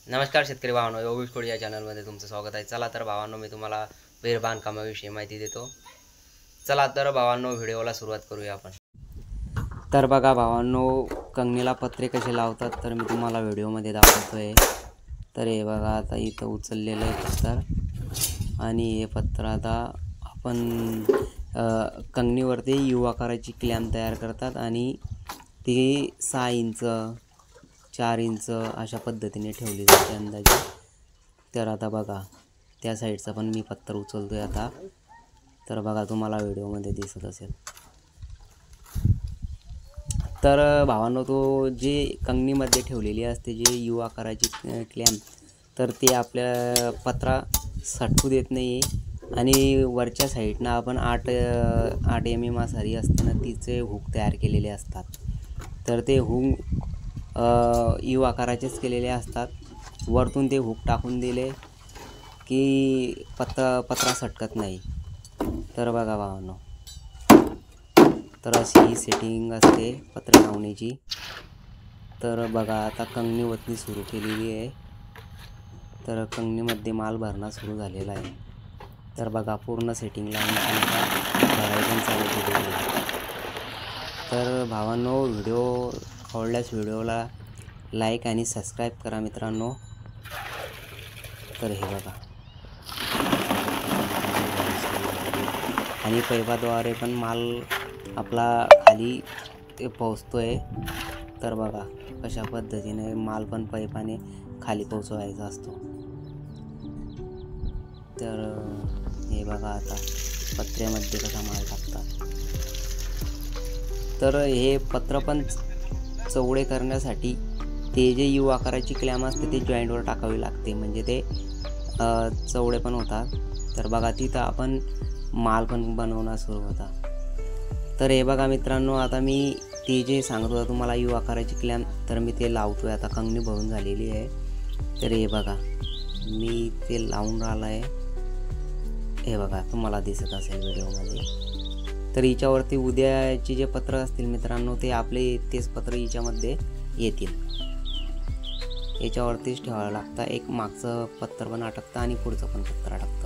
नमस्कार शेतकरी भावांनो, योगेश कोळी या चॅनलमध्ये तुमचं स्वागत आहे। चला तर भावांनो, मी तुम्हाला विहीर बांधकामाविषयी माहिती देतो। चला तर भावांनो, व्हिडिओला सुरुवात करूया आपण। तर बघा भावांनो, कंगणीला पत्रे कसे लावतात तर मी तुम्हाला व्हिडिओमध्ये दाखवतोय। तर हे बघा, आता इथं उचललेलं आहे पत्तर आणि हे पत्तर आता आपण कंगणीवरती यू आकाराची क्लॅम्प तयार करतात आणि ती 6 इंच 4 इंच अशा पद्धतीने ठेवली जाते अंदाजे। तर आता बघा, त्या साईडचा पण मी पत्तर उचलतोय आता। तर बघा, तुम्हाला व्हिडिओमध्ये दिसत असेल। तर भावांनो, तो जे कंगणीमध्ये ठेवलेली असते जे यू आकाराची क्लॅम्प, तर ते आपल्या पत्रा सटकू देत नाही आणि वरच्या साईडनं आपण 8 mm आसारी असते ना, तिचे हुक तयार केलेले असतात। तर ते हुक यू आकाराचेच केलेले असतात। वरतून ते हुक टाकून दिले की पत्रा सटकत नाही। तर बघा भावांनो, तर अशी ही सेटिंग असते पत्रे लावण्याची। तर बघा, आता कंगणी वतनी सुरू केलेली आहे। तर कंगणीमध्ये माल भरणा सुरू झालेला आहे। तर बघा, पूर्ण सेटिंग लावून भराई पण चालू केलेली आहे। तर भावांनो, व्हिडिओ आवडल्यास व्हिडिओला लाईक आणि सबस्क्राईब करा मित्रांनो। तर हे बघा, आणि पैपाद्वारे पण माल आपला खाली पोहोचतोय। तर बघा, कशा पद्धतीने माल पण पैपाने खाली पोहोचवायचा असतो। तर हे बघा, आता पत्र्यामध्ये कसा माल टाकतात। तर हे पत्र पण चौडे करण्यासाठी ते जे यू आकाराची क्लॅम्प असते ते जॉईंटवर टाकावी लागते, म्हणजे ते चौडे पण होतात। तर बघा, तिथं आपण माल पण बनवणं सुरू होता। तर हे बघा मित्रांनो, आता मी ते जे सांगत होतो तुम्हाला यू आकाराची क्लॅम्प, तर मी ते लावतोय आता। कंगणी भरून झालेली आहे। तर हे बघा, मी ते लावून राहिलं आहे। हे बघा, तुम्हाला दिसत असेल व्हिडिओमध्ये। तर हिच्यावरती उद्याचे जे पत्र असतील मित्रांनो, ते आपले तेच पत्र हिच्यामध्ये येतील। याच्यावरतीच ठेवावं लागतं। एक मागचं पत्तर पण अटकतं आणि पुढचं पण पत्तर अटकतं।